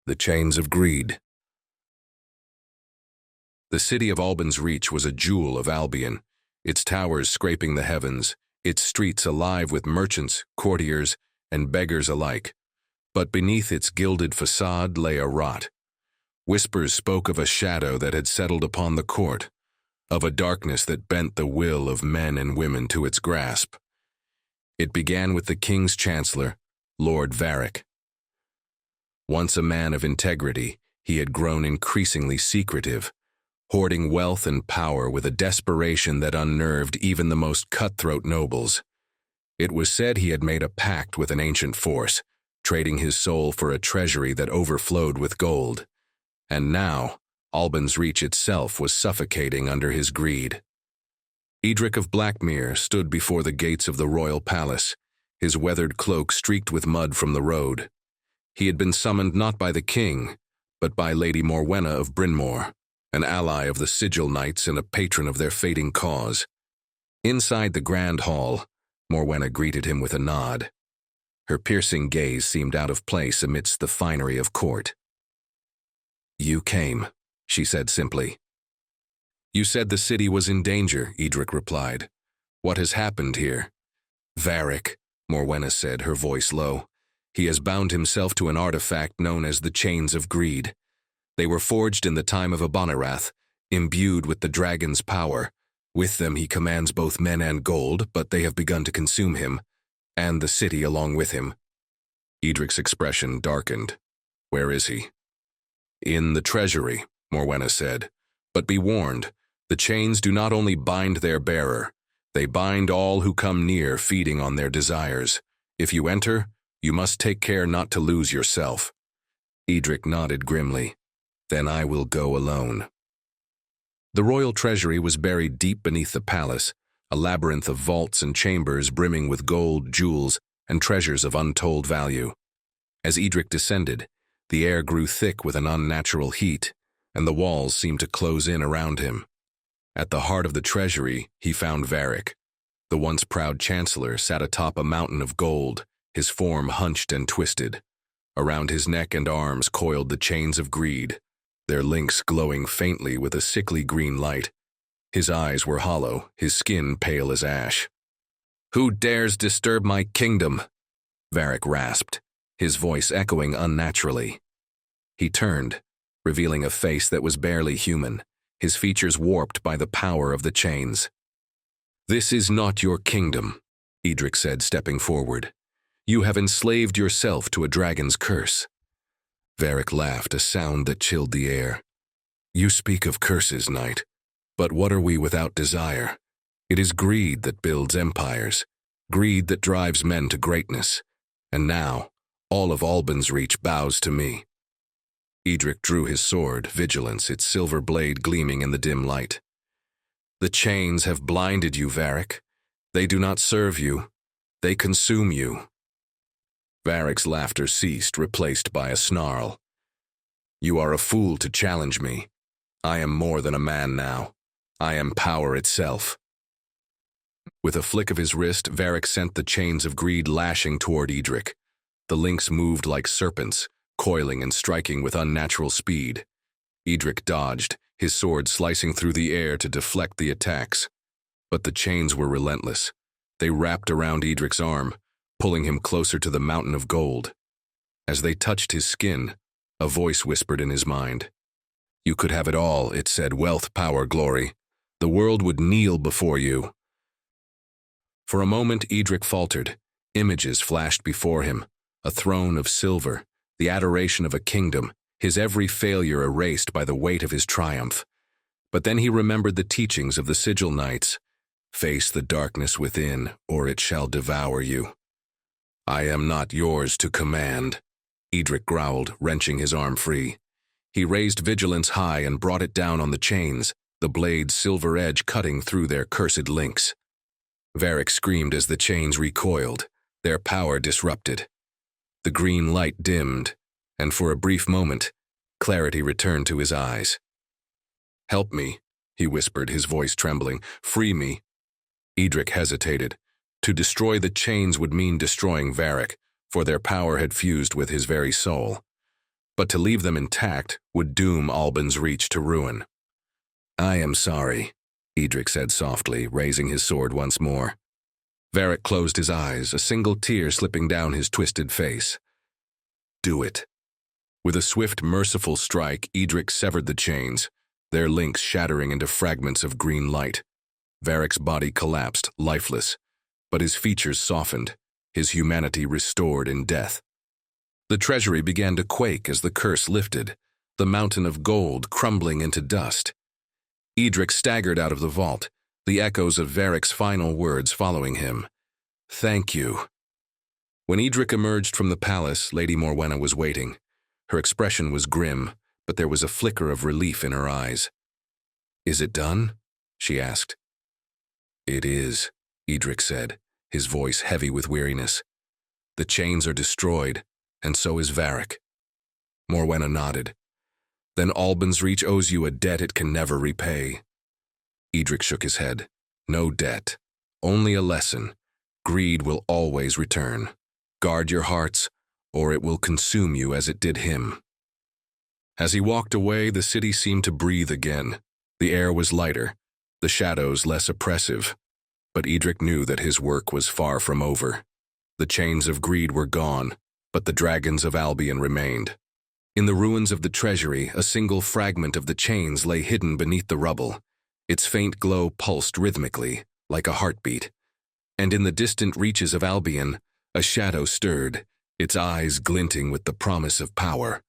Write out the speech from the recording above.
The Chains of Greed. The city of Albansreach was a jewel of Albion, its towers scraping the heavens, its streets alive with merchants, courtiers, and beggars alike. But beneath its gilded facade lay a rot. Whispers spoke of a shadow that had settled upon the court, of a darkness that bent the will of men and women to its grasp. It began with the king's chancellor, Lord Varrick. Once a man of integrity, he had grown increasingly secretive, hoarding wealth and power with a desperation that unnerved even the most cutthroat nobles. It was said he had made a pact with an ancient force, trading his soul for a treasury that overflowed with gold. And now, Albansreach itself was suffocating under his greed. Eadric of Blackmere stood before the gates of the royal palace, his weathered cloak streaked with mud from the road. He had been summoned not by the king, but by Lady Morwenna of Brynmore, an ally of the Sigil Knights and a patron of their fading cause. Inside the grand hall, Morwenna greeted him with a nod. Her piercing gaze seemed out of place amidst the finery of court. "You came," she said simply. "You said the city was in danger," Eadric replied. "What has happened here?" "Varrick," Morwenna said, her voice low. "He has bound himself to an artifact known as the Chains of Greed. They were forged in the time of Ebonyrath, imbued with the dragon's power. With them he commands both men and gold, but they have begun to consume him, and the city along with him." Eadric's expression darkened. "Where is he?" "In the treasury," Morwenna said. "But be warned, the chains do not only bind their bearer, they bind all who come near, feeding on their desires. If you enter, you must take care not to lose yourself." Eadric nodded grimly. "Then I will go alone." The royal treasury was buried deep beneath the palace, a labyrinth of vaults and chambers brimming with gold, jewels, and treasures of untold value. As Eadric descended, the air grew thick with an unnatural heat, and the walls seemed to close in around him. At the heart of the treasury, he found Varrick. The once proud chancellor sat atop a mountain of gold, his form hunched and twisted. Around his neck and arms coiled the chains of greed, their links glowing faintly with a sickly green light. His eyes were hollow, his skin pale as ash. "Who dares disturb my kingdom?" Varrick rasped, his voice echoing unnaturally. He turned, revealing a face that was barely human, his features warped by the power of the chains. "This is not your kingdom," Eadric said, stepping forward. "You have enslaved yourself to a dragon's curse." Varrick laughed, a sound that chilled the air. "You speak of curses, knight, but what are we without desire? It is greed that builds empires, greed that drives men to greatness. And now, all of Albansreach bows to me." Eadric drew his sword, vigilance, its silver blade gleaming in the dim light. "The chains have blinded you, Varrick. They do not serve you. They consume you." Varrick's laughter ceased, replaced by a snarl. "You are a fool to challenge me. I am more than a man now. I am power itself." With a flick of his wrist, Varrick sent the chains of greed lashing toward Eadric. The links moved like serpents, coiling and striking with unnatural speed. Eadric dodged, his sword slicing through the air to deflect the attacks. But the chains were relentless. They wrapped around Eadric's arm, pulling him closer to the mountain of gold. As they touched his skin, a voice whispered in his mind. "You could have it all," it said, "wealth, power, glory. The world would kneel before you." For a moment, Eadric faltered. Images flashed before him, a throne of silver, the adoration of a kingdom, his every failure erased by the weight of his triumph. But then he remembered the teachings of the Sigil Knights. "Face the darkness within, or it shall devour you." "I am not yours to command," Eadric growled, wrenching his arm free. He raised vigilance high and brought it down on the chains, the blade's silver edge cutting through their cursed links. Varrick screamed as the chains recoiled, their power disrupted. The green light dimmed, and for a brief moment, clarity returned to his eyes. "Help me," he whispered, his voice trembling. "Free me." Eadric hesitated. To destroy the chains would mean destroying Varrick, for their power had fused with his very soul. but to leave them intact would doom Albansreach to ruin. "I am sorry," Eadric said softly, raising his sword once more. Varrick closed his eyes, a single tear slipping down his twisted face. "Do it." With a swift, merciful strike, Eadric severed the chains, their links shattering into fragments of green light. Varrick's body collapsed, lifeless, but his features softened, his humanity restored in death. The treasury began to quake as the curse lifted, the mountain of gold crumbling into dust. Eadric staggered out of the vault, the echoes of Varrick's final words following him. "Thank you." When Eadric emerged from the palace, Lady Morwenna was waiting. Her expression was grim, but there was a flicker of relief in her eyes. "Is it done?" she asked. "It is," Eadric said, his voice heavy with weariness. "The chains are destroyed, and so is Varrick." Morwenna nodded. "Then Albansreach owes you a debt it can never repay." Eadric shook his head. "No debt, only a lesson. Greed will always return. Guard your hearts, or it will consume you as it did him." As he walked away, the city seemed to breathe again. The air was lighter, the shadows less oppressive. But Eadric knew that his work was far from over. The chains of greed were gone, but the dragons of Albion remained. In the ruins of the treasury, a single fragment of the chains lay hidden beneath the rubble. Its faint glow pulsed rhythmically, like a heartbeat. And in the distant reaches of Albion, a shadow stirred, its eyes glinting with the promise of power.